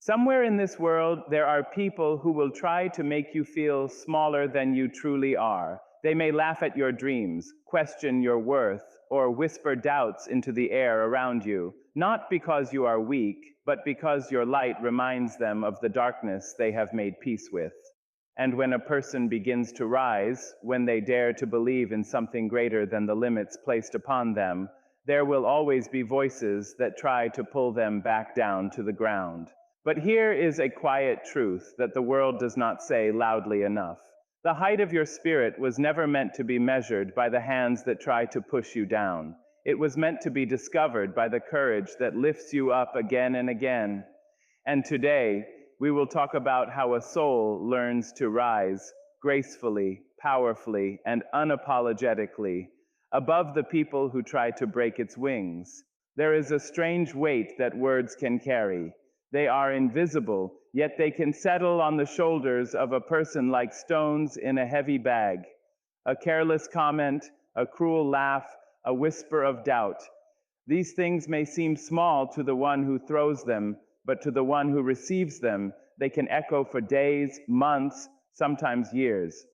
Somewhere in this world, there are people who will try to make you feel smaller than you truly are. They may laugh at your dreams, question your worth, or whisper doubts into the air around you, not because you are weak, but because your light reminds them of the darkness they have made peace with. And when a person begins to rise, when they dare to believe in something greater than the limits placed upon them, there will always be voices that try to pull them back down to the ground. But here is a quiet truth that the world does not say loudly enough. The height of your spirit was never meant to be measured by the hands that try to push you down. It was meant to be discovered by the courage that lifts you up again and again. And today, we will talk about how a soul learns to rise gracefully, powerfully, and unapologetically above the people who try to break its wings. There is a strange weight that words can carry. They are invisible, yet they can settle on the shoulders of a person like stones in a heavy bag. A careless comment, a cruel laugh, a whisper of doubt. These things may seem small to the one who throws them, but to the one who receives them, they can echo for days, months, sometimes years.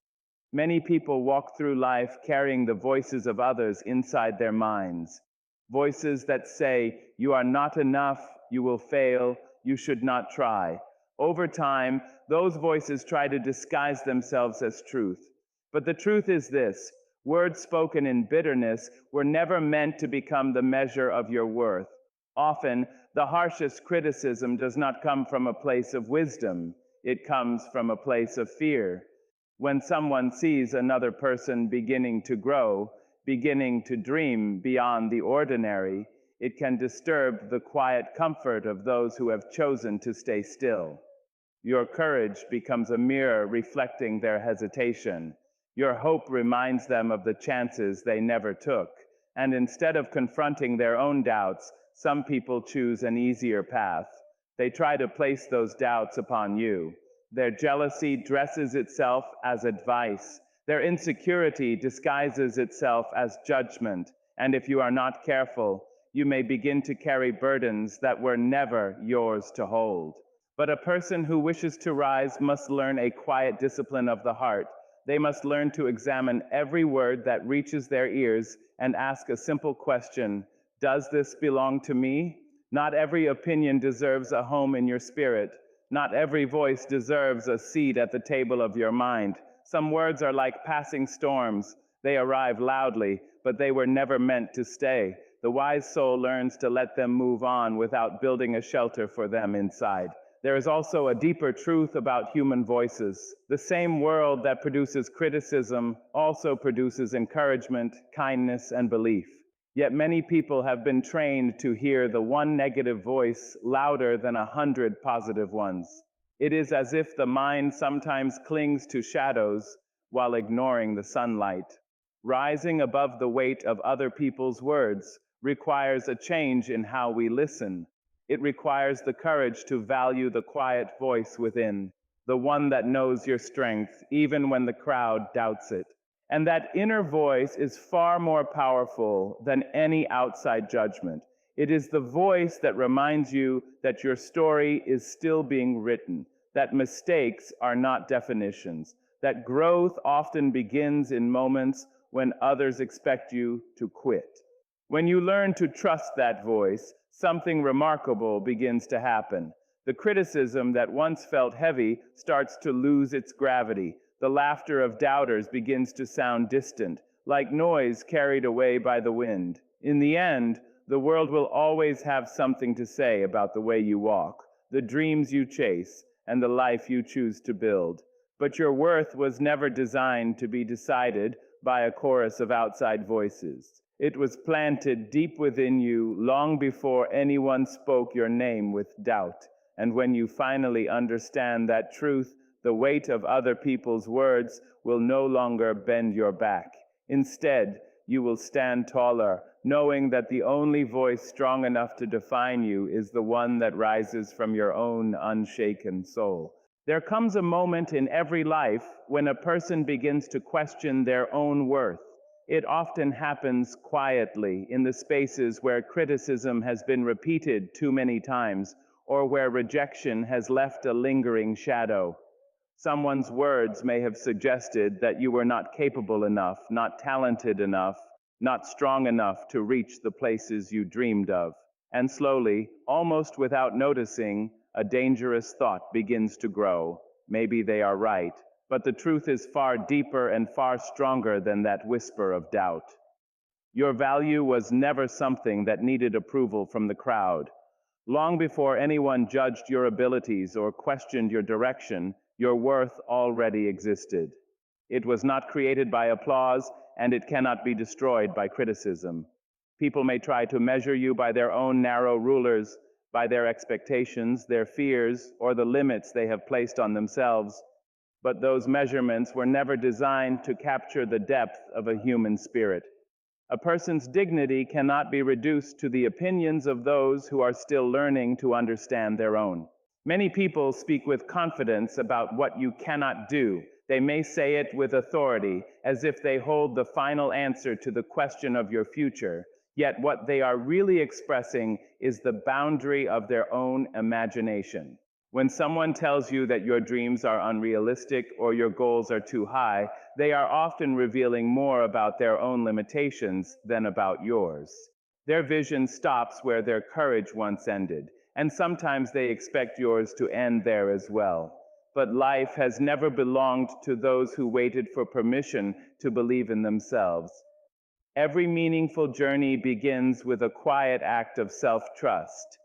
Many people walk through life carrying the voices of others inside their minds. Voices that say, "You are not enough, you will fail, you should not try." Over time, those voices try to disguise themselves as truth. But the truth is this: words spoken in bitterness were never meant to become the measure of your worth. Often, the harshest criticism does not come from a place of wisdom. It comes from a place of fear. When someone sees another person beginning to grow, beginning to dream beyond the ordinary, it can disturb the quiet comfort of those who have chosen to stay still. Your courage becomes a mirror reflecting their hesitation. Your hope reminds them of the chances they never took. And instead of confronting their own doubts, some people choose an easier path. They try to place those doubts upon you. Their jealousy dresses itself as advice. Their insecurity disguises itself as judgment. And if you are not careful, you may begin to carry burdens that were never yours to hold. But a person who wishes to rise must learn a quiet discipline of the heart. They must learn to examine every word that reaches their ears and ask a simple question: does this belong to me? Not every opinion deserves a home in your spirit. Not every voice deserves a seat at the table of your mind. Some words are like passing storms. They arrive loudly, but they were never meant to stay. The wise soul learns to let them move on without building a shelter for them inside. There is also a deeper truth about human voices. The same world that produces criticism also produces encouragement, kindness, and belief. Yet many people have been trained to hear the one negative voice louder than 100 positive ones. It is as if the mind sometimes clings to shadows while ignoring the sunlight. Rising above the weight of other people's words requires a change in how we listen. It requires the courage to value the quiet voice within, the one that knows your strength, even when the crowd doubts it. And that inner voice is far more powerful than any outside judgment. It is the voice that reminds you that your story is still being written, that mistakes are not definitions, that growth often begins in moments when others expect you to quit. When you learn to trust that voice, something remarkable begins to happen. The criticism that once felt heavy starts to lose its gravity. The laughter of doubters begins to sound distant, like noise carried away by the wind. In the end, the world will always have something to say about the way you walk, the dreams you chase, and the life you choose to build. But your worth was never designed to be decided by a chorus of outside voices. It was planted deep within you long before anyone spoke your name with doubt. And when you finally understand that truth, the weight of other people's words will no longer bend your back. Instead, you will stand taller, knowing that the only voice strong enough to define you is the one that rises from your own unshaken soul. There comes a moment in every life when a person begins to question their own worth. It often happens quietly in the spaces where criticism has been repeated too many times, or where rejection has left a lingering shadow. Someone's words may have suggested that you were not capable enough, not talented enough, not strong enough to reach the places you dreamed of. And slowly, almost without noticing, a dangerous thought begins to grow. Maybe they are right, but the truth is far deeper and far stronger than that whisper of doubt. Your value was never something that needed approval from the crowd. Long before anyone judged your abilities or questioned your direction, your worth already existed. It was not created by applause, and it cannot be destroyed by criticism. People may try to measure you by their own narrow rulers, by their expectations, their fears, or the limits they have placed on themselves, but those measurements were never designed to capture the depth of a human spirit. A person's dignity cannot be reduced to the opinions of those who are still learning to understand their own. Many people speak with confidence about what you cannot do. They may say it with authority, as if they hold the final answer to the question of your future. Yet what they are really expressing is the boundary of their own imagination. When someone tells you that your dreams are unrealistic or your goals are too high, they are often revealing more about their own limitations than about yours. Their vision stops where their courage once ended, and sometimes they expect yours to end there as well. But life has never belonged to those who waited for permission to believe in themselves. Every meaningful journey begins with a quiet act of self-trust.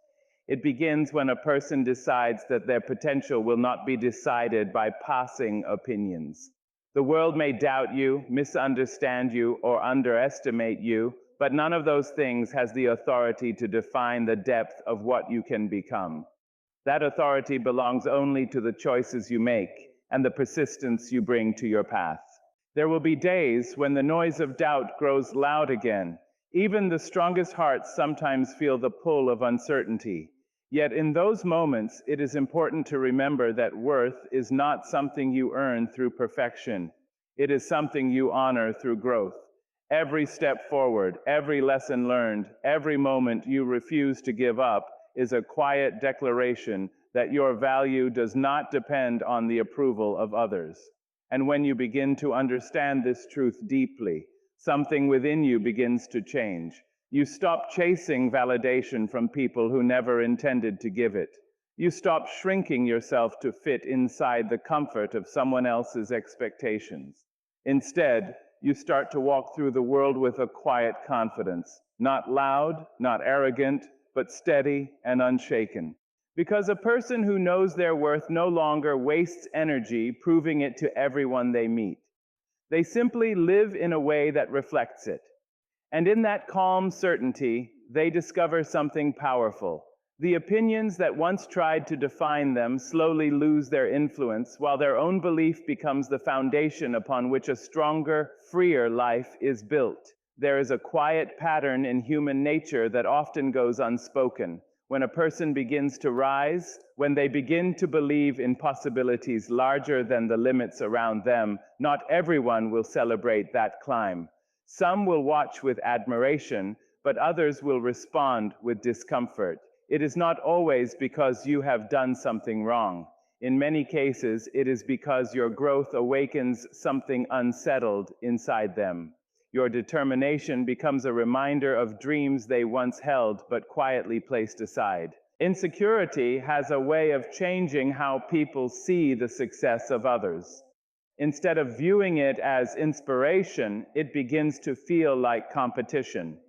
It begins when a person decides that their potential will not be decided by passing opinions. The world may doubt you, misunderstand you, or underestimate you, but none of those things has the authority to define the depth of what you can become. That authority belongs only to the choices you make and the persistence you bring to your path. There will be days when the noise of doubt grows loud again. Even the strongest hearts sometimes feel the pull of uncertainty. Yet in those moments, it is important to remember that worth is not something you earn through perfection. It is something you honor through growth. Every step forward, every lesson learned, every moment you refuse to give up is a quiet declaration that your value does not depend on the approval of others. And when you begin to understand this truth deeply, something within you begins to change. You stop chasing validation from people who never intended to give it. You stop shrinking yourself to fit inside the comfort of someone else's expectations. Instead, you start to walk through the world with a quiet confidence, not loud, not arrogant, but steady and unshaken. Because a person who knows their worth no longer wastes energy proving it to everyone they meet. They simply live in a way that reflects it. And in that calm certainty, they discover something powerful. The opinions that once tried to define them slowly lose their influence, while their own belief becomes the foundation upon which a stronger, freer life is built. There is a quiet pattern in human nature that often goes unspoken. When a person begins to rise, when they begin to believe in possibilities larger than the limits around them, not everyone will celebrate that climb. Some will watch with admiration, but others will respond with discomfort. It is not always because you have done something wrong. In many cases, it is because your growth awakens something unsettled inside them. Your determination becomes a reminder of dreams they once held but quietly placed aside. Insecurity has a way of changing how people see the success of others. Instead of viewing it as inspiration, it begins to feel like competition.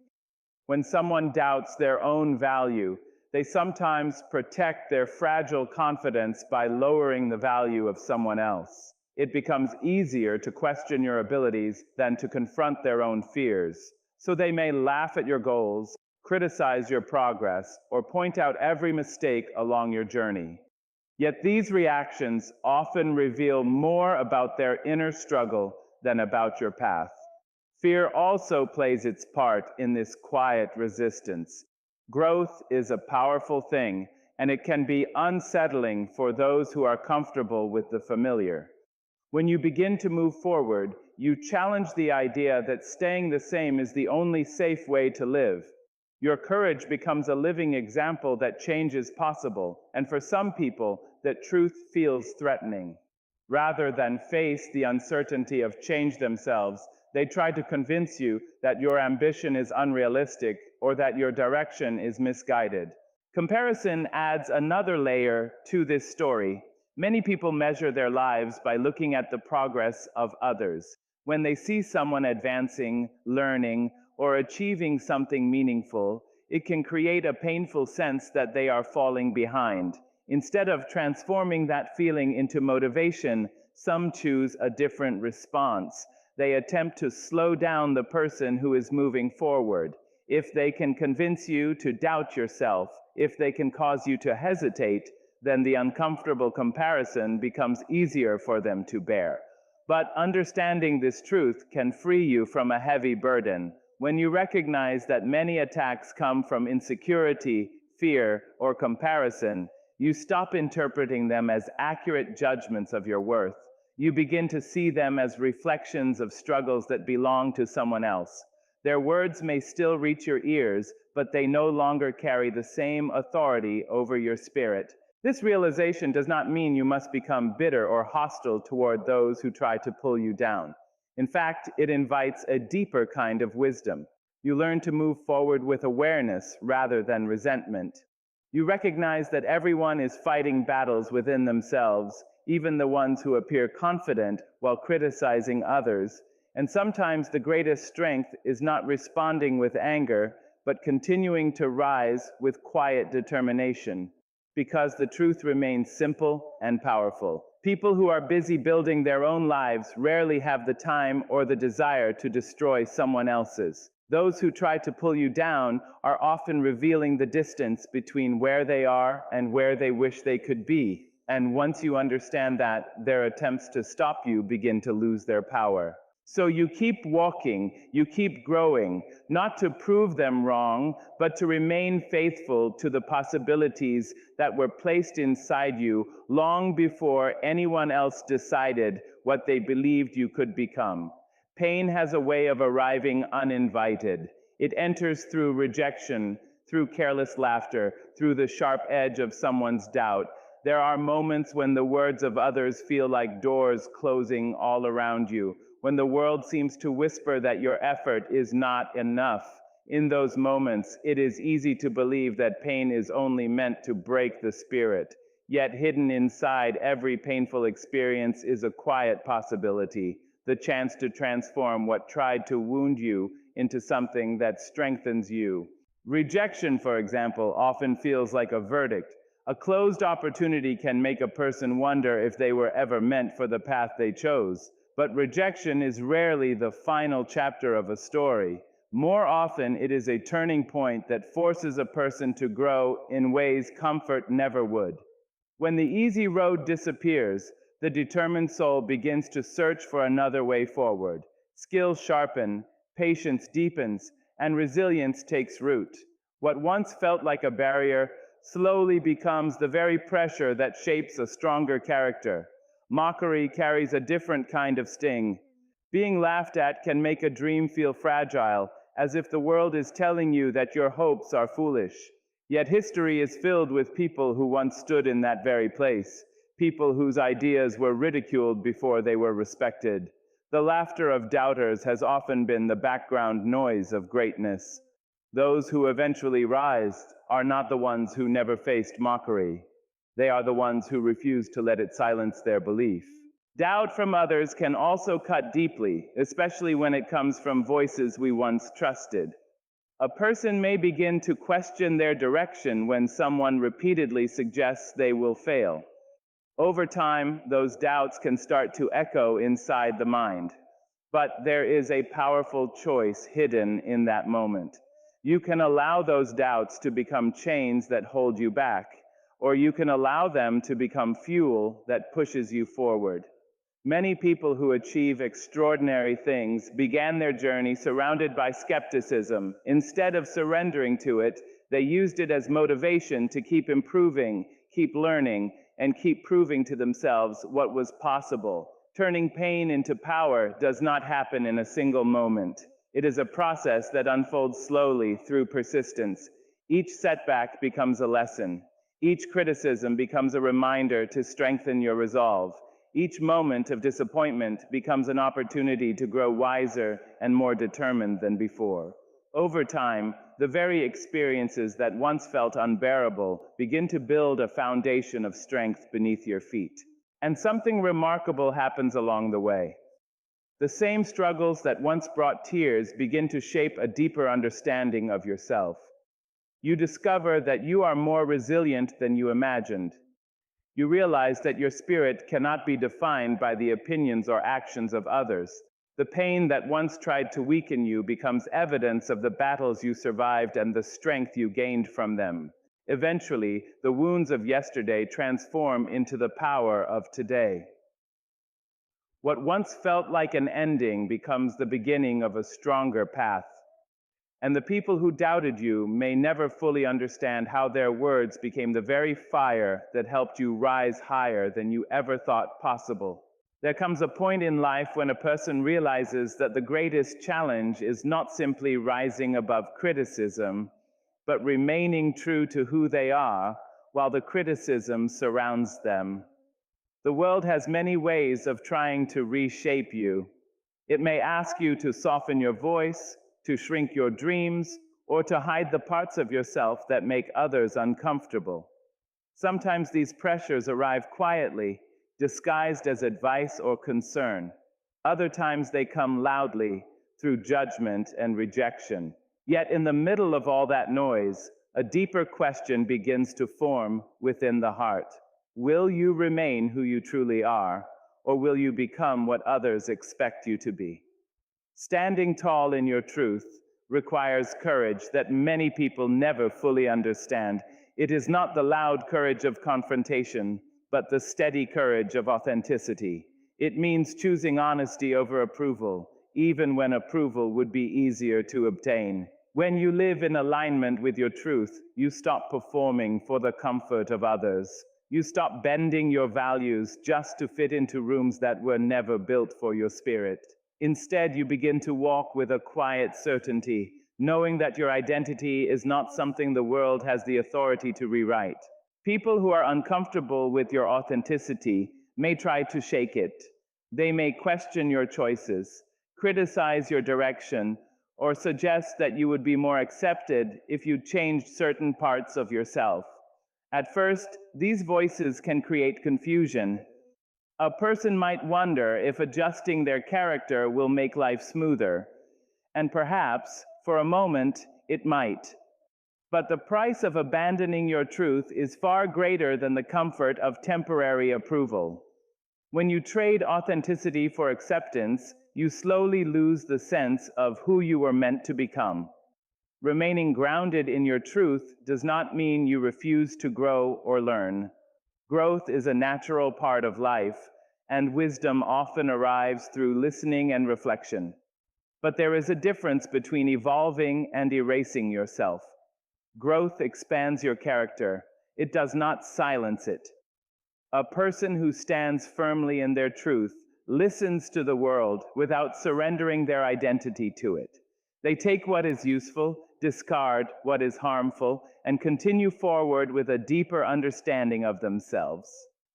When someone doubts their own value, they sometimes protect their fragile confidence by lowering the value of someone else. It becomes easier to question your abilities than to confront their own fears. So they may laugh at your goals, criticize your progress, or point out every mistake along your journey. Yet these reactions often reveal more about their inner struggle than about your path. Fear also plays its part in this quiet resistance. Growth is a powerful thing, and it can be unsettling for those who are comfortable with the familiar. When you begin to move forward, you challenge the idea that staying the same is the only safe way to live. Your courage becomes a living example that change is possible, and for some people, that truth feels threatening. Rather than face the uncertainty of change themselves, they try to convince you that your ambition is unrealistic or that your direction is misguided. Comparison adds another layer to this story. Many people measure their lives by looking at the progress of others. When they see someone advancing, learning, or achieving something meaningful, it can create a painful sense that they are falling behind. Instead of transforming that feeling into motivation, some choose a different response. They attempt to slow down the person who is moving forward. If they can convince you to doubt yourself, if they can cause you to hesitate, then the uncomfortable comparison becomes easier for them to bear. But understanding this truth can free you from a heavy burden. When you recognize that many attacks come from insecurity, fear, or comparison, you stop interpreting them as accurate judgments of your worth. You begin to see them as reflections of struggles that belong to someone else. Their words may still reach your ears, but they no longer carry the same authority over your spirit. This realization does not mean you must become bitter or hostile toward those who try to pull you down. In fact, it invites a deeper kind of wisdom. You learn to move forward with awareness rather than resentment. You recognize that everyone is fighting battles within themselves, even the ones who appear confident while criticizing others. And sometimes the greatest strength is not responding with anger, but continuing to rise with quiet determination, because the truth remains simple and powerful. People who are busy building their own lives rarely have the time or the desire to destroy someone else's. Those who try to pull you down are often revealing the distance between where they are and where they wish they could be. And once you understand that, their attempts to stop you begin to lose their power. So you keep walking, you keep growing, not to prove them wrong, but to remain faithful to the possibilities that were placed inside you long before anyone else decided what they believed you could become. Pain has a way of arriving uninvited. It enters through rejection, through careless laughter, through the sharp edge of someone's doubt. There are moments when the words of others feel like doors closing all around you, when the world seems to whisper that your effort is not enough. In those moments, it is easy to believe that pain is only meant to break the spirit. Yet hidden inside every painful experience is a quiet possibility, the chance to transform what tried to wound you into something that strengthens you. Rejection, for example, often feels like a verdict. A closed opportunity can make a person wonder if they were ever meant for the path they chose. But rejection is rarely the final chapter of a story. More often, it is a turning point that forces a person to grow in ways comfort never would. When the easy road disappears, the determined soul begins to search for another way forward. Skills sharpen, patience deepens, and resilience takes root. What once felt like a barrier slowly becomes the very pressure that shapes a stronger character. Mockery carries a different kind of sting. Being laughed at can make a dream feel fragile, as if the world is telling you that your hopes are foolish. Yet history is filled with people who once stood in that very place, people whose ideas were ridiculed before they were respected. The laughter of doubters has often been the background noise of greatness. Those who eventually rise are not the ones who never faced mockery. They are the ones who refuse to let it silence their belief. Doubt from others can also cut deeply, especially when it comes from voices we once trusted. A person may begin to question their direction when someone repeatedly suggests they will fail. Over time, those doubts can start to echo inside the mind. But there is a powerful choice hidden in that moment. You can allow those doubts to become chains that hold you back, or you can allow them to become fuel that pushes you forward. Many people who achieve extraordinary things began their journey surrounded by skepticism. Instead of surrendering to it, they used it as motivation to keep improving, keep learning, and keep proving to themselves what was possible. Turning pain into power does not happen in a single moment. It is a process that unfolds slowly through persistence. Each setback becomes a lesson. Each criticism becomes a reminder to strengthen your resolve. Each moment of disappointment becomes an opportunity to grow wiser and more determined than before. Over time, the very experiences that once felt unbearable begin to build a foundation of strength beneath your feet. And something remarkable happens along the way. The same struggles that once brought tears begin to shape a deeper understanding of yourself. You discover that you are more resilient than you imagined. You realize that your spirit cannot be defined by the opinions or actions of others. The pain that once tried to weaken you becomes evidence of the battles you survived and the strength you gained from them. Eventually, the wounds of yesterday transform into the power of today. What once felt like an ending becomes the beginning of a stronger path. And the people who doubted you may never fully understand how their words became the very fire that helped you rise higher than you ever thought possible. There comes a point in life when a person realizes that the greatest challenge is not simply rising above criticism, but remaining true to who they are while the criticism surrounds them. The world has many ways of trying to reshape you. It may ask you to soften your voice, to shrink your dreams, or to hide the parts of yourself that make others uncomfortable. Sometimes these pressures arrive quietly, disguised as advice or concern. Other times they come loudly through judgment and rejection. Yet in the middle of all that noise, a deeper question begins to form within the heart. Will you remain who you truly are, or will you become what others expect you to be? Standing tall in your truth requires courage that many people never fully understand. It is not the loud courage of confrontation, but the steady courage of authenticity. It means choosing honesty over approval, even when approval would be easier to obtain. When you live in alignment with your truth, you stop performing for the comfort of others. You stop bending your values just to fit into rooms that were never built for your spirit. Instead, you begin to walk with a quiet certainty, knowing that your identity is not something the world has the authority to rewrite. People who are uncomfortable with your authenticity may try to shake it. They may question your choices, criticize your direction, or suggest that you would be more accepted if you changed certain parts of yourself. At first, these voices can create confusion. A person might wonder if adjusting their character will make life smoother, and perhaps, for a moment, it might. But the price of abandoning your truth is far greater than the comfort of temporary approval. When you trade authenticity for acceptance, you slowly lose the sense of who you were meant to become. Remaining grounded in your truth does not mean you refuse to grow or learn. Growth is a natural part of life, and wisdom often arrives through listening and reflection. But there is a difference between evolving and erasing yourself. Growth expands your character. It does not silence it. A person who stands firmly in their truth listens to the world without surrendering their identity to it. They take what is useful, discard what is harmful, and continue forward with a deeper understanding of themselves.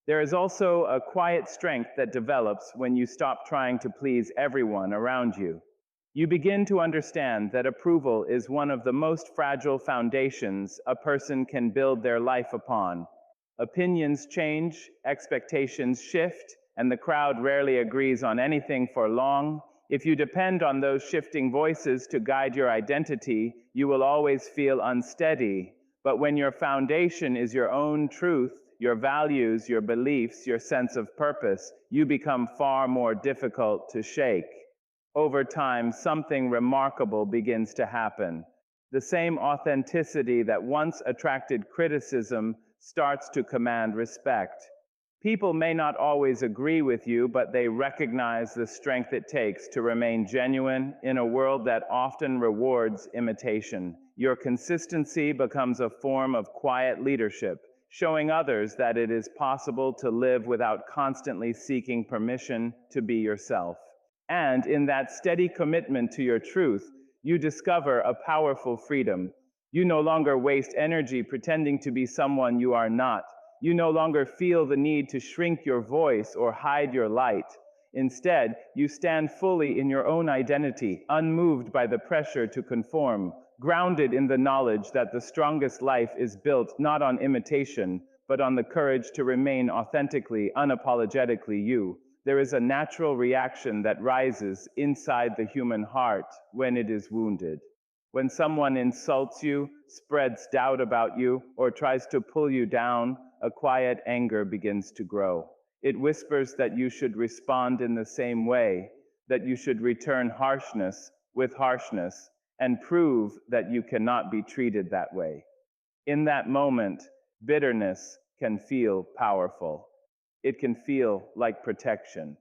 There is also a quiet strength that develops when you stop trying to please everyone around you. You begin to understand that approval is one of the most fragile foundations a person can build their life upon. Opinions change, expectations shift, and the crowd rarely agrees on anything for long. If you depend on those shifting voices to guide your identity, you will always feel unsteady. But when your foundation is your own truth, your values, your beliefs, your sense of purpose, you become far more difficult to shake. Over time, something remarkable begins to happen. The same authenticity that once attracted criticism starts to command respect. People may not always agree with you, but they recognize the strength it takes to remain genuine in a world that often rewards imitation. Your consistency becomes a form of quiet leadership, showing others that it is possible to live without constantly seeking permission to be yourself. And in that steady commitment to your truth, you discover a powerful freedom. You no longer waste energy pretending to be someone you are not. You no longer feel the need to shrink your voice or hide your light. Instead, you stand fully in your own identity, unmoved by the pressure to conform, grounded in the knowledge that the strongest life is built not on imitation, but on the courage to remain authentically, unapologetically you. There is a natural reaction that rises inside the human heart when it is wounded. When someone insults you, spreads doubt about you, or tries to pull you down, a quiet anger begins to grow. It whispers that you should respond in the same way, that you should return harshness with harshness, and prove that you cannot be treated that way. In that moment, bitterness can feel powerful. It can feel like protection.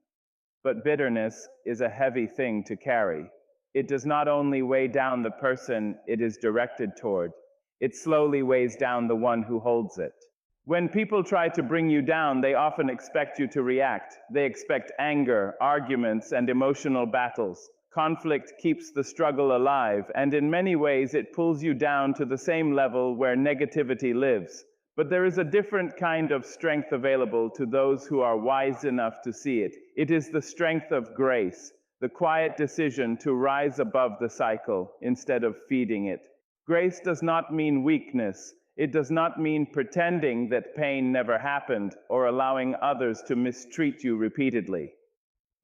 But bitterness is a heavy thing to carry. It does not only weigh down the person it is directed toward, it slowly weighs down the one who holds it. When people try to bring you down, they often expect you to react. They expect anger, arguments, and emotional battles. Conflict keeps the struggle alive, and in many ways it pulls you down to the same level where negativity lives. But there is a different kind of strength available to those who are wise enough to see it. It is the strength of grace, the quiet decision to rise above the cycle instead of feeding it. Grace does not mean weakness. It does not mean pretending that pain never happened or allowing others to mistreat you repeatedly.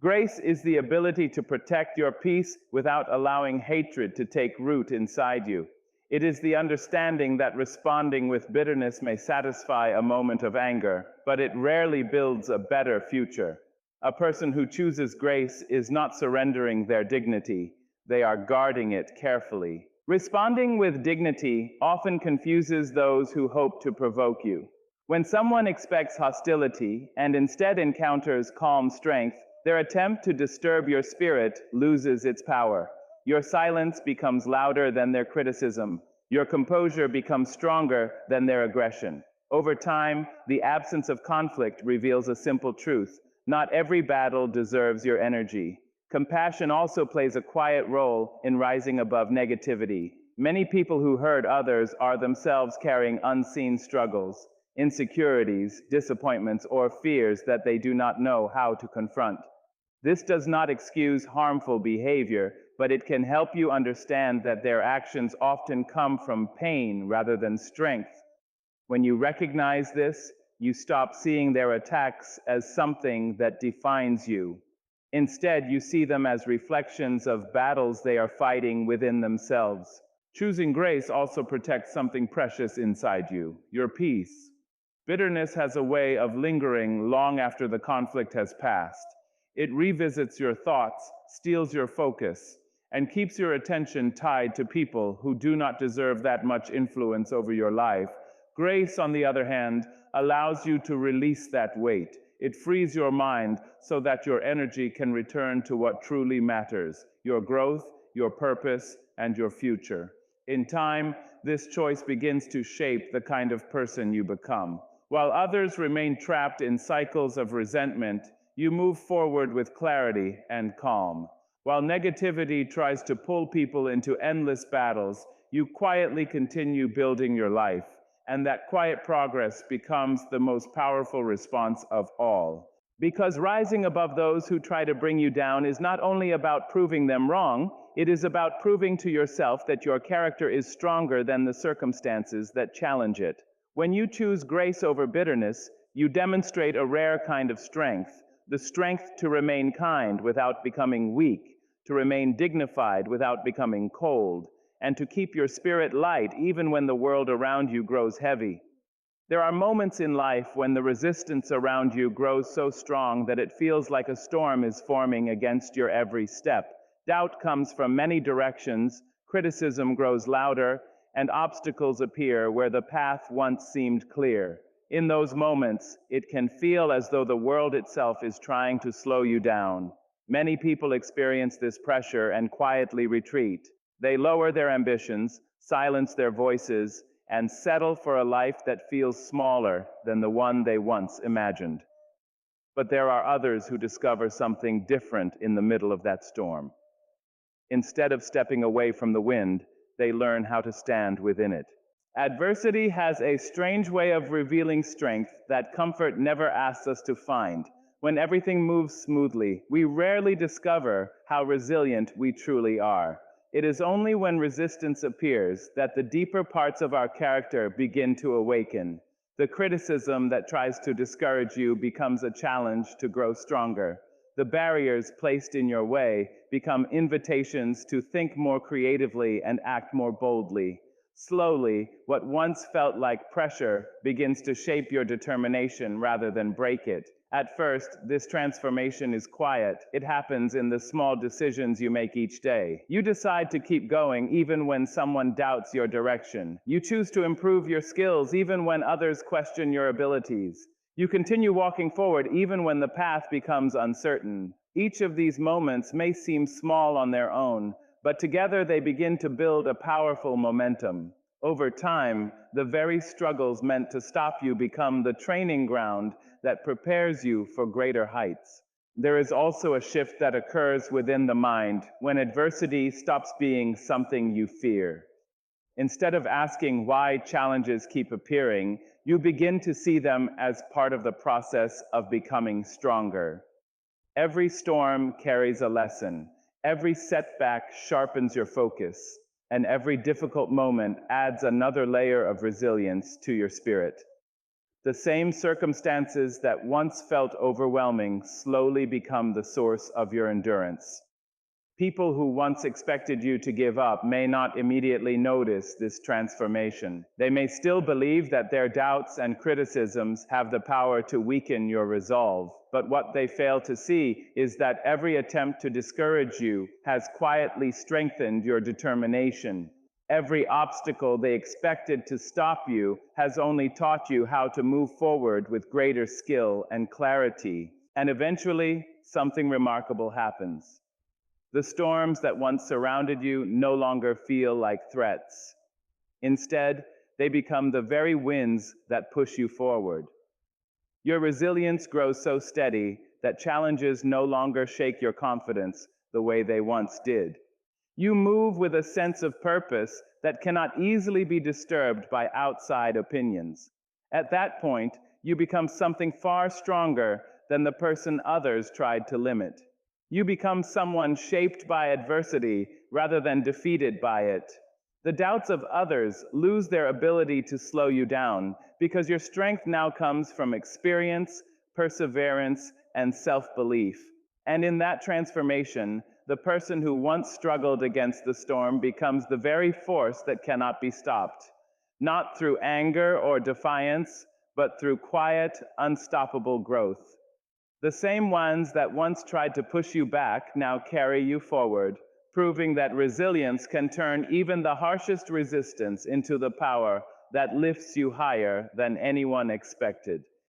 Grace is the ability to protect your peace without allowing hatred to take root inside you. It is the understanding that responding with bitterness may satisfy a moment of anger, but it rarely builds a better future. A person who chooses grace is not surrendering their dignity. They are guarding it carefully. Responding with dignity often confuses those who hope to provoke you. When someone expects hostility and instead encounters calm strength, their attempt to disturb your spirit loses its power. Your silence becomes louder than their criticism. Your composure becomes stronger than their aggression. Over time, the absence of conflict reveals a simple truth. Not every battle deserves your energy. Compassion also plays a quiet role in rising above negativity. Many people who hurt others are themselves carrying unseen struggles, insecurities, disappointments, or fears that they do not know how to confront. This does not excuse harmful behavior, but it can help you understand that their actions often come from pain rather than strength. When you recognize this, you stop seeing their attacks as something that defines you. Instead, you see them as reflections of battles they are fighting within themselves. Choosing grace also protects something precious inside you, your peace. Bitterness has a way of lingering long after the conflict has passed. It revisits your thoughts, steals your focus, and keeps your attention tied to people who do not deserve that much influence over your life. Grace, on the other hand, allows you to release that weight. It frees your mind so that your energy can return to what truly matters: your growth, your purpose, and your future. In time, this choice begins to shape the kind of person you become. While others remain trapped in cycles of resentment, you move forward with clarity and calm. While negativity tries to pull people into endless battles, you quietly continue building your life, and that quiet progress becomes the most powerful response of all. Because rising above those who try to bring you down is not only about proving them wrong, it is about proving to yourself that your character is stronger than the circumstances that challenge it. When you choose grace over bitterness, you demonstrate a rare kind of strength, the strength to remain kind without becoming weak, to remain dignified without becoming cold, and to keep your spirit light even when the world around you grows heavy. There are moments in life when the resistance around you grows so strong that it feels like a storm is forming against your every step. Doubt comes from many directions, criticism grows louder, and obstacles appear where the path once seemed clear. In those moments, it can feel as though the world itself is trying to slow you down. Many people experience this pressure and quietly retreat. They lower their ambitions, silence their voices, and settle for a life that feels smaller than the one they once imagined. But there are others who discover something different in the middle of that storm. Instead of stepping away from the wind, they learn how to stand within it. Adversity has a strange way of revealing strength that comfort never asks us to find. When everything moves smoothly, we rarely discover how resilient we truly are. It is only when resistance appears that the deeper parts of our character begin to awaken. The criticism that tries to discourage you becomes a challenge to grow stronger. The barriers placed in your way become invitations to think more creatively and act more boldly. Slowly, what once felt like pressure begins to shape your determination rather than break it. At first, this transformation is quiet. It happens in the small decisions you make each day. You decide to keep going even when someone doubts your direction. You choose to improve your skills even when others question your abilities. You continue walking forward even when the path becomes uncertain. Each of these moments may seem small on their own, but together they begin to build a powerful momentum. Over time, the very struggles meant to stop you become the training ground that prepares you for greater heights. There is also a shift that occurs within the mind when adversity stops being something you fear. Instead of asking why challenges keep appearing, you begin to see them as part of the process of becoming stronger. Every storm carries a lesson. Every setback sharpens your focus, and every difficult moment adds another layer of resilience to your spirit. The same circumstances that once felt overwhelming slowly become the source of your endurance. People who once expected you to give up may not immediately notice this transformation. They may still believe that their doubts and criticisms have the power to weaken your resolve, but what they fail to see is that every attempt to discourage you has quietly strengthened your determination. Every obstacle they expected to stop you has only taught you how to move forward with greater skill and clarity, and eventually, something remarkable happens. The storms that once surrounded you no longer feel like threats. Instead, they become the very winds that push you forward. Your resilience grows so steady that challenges no longer shake your confidence the way they once did. You move with a sense of purpose that cannot easily be disturbed by outside opinions. At that point, you become something far stronger than the person others tried to limit. You become someone shaped by adversity rather than defeated by it. The doubts of others lose their ability to slow you down because your strength now comes from experience, perseverance, and self-belief. And in that transformation, the person who once struggled against the storm becomes the very force that cannot be stopped, not through anger or defiance, but through quiet, unstoppable growth. The same ones that once tried to push you back now carry you forward, proving that resilience can turn even the harshest resistance into the power that lifts you higher than anyone expected.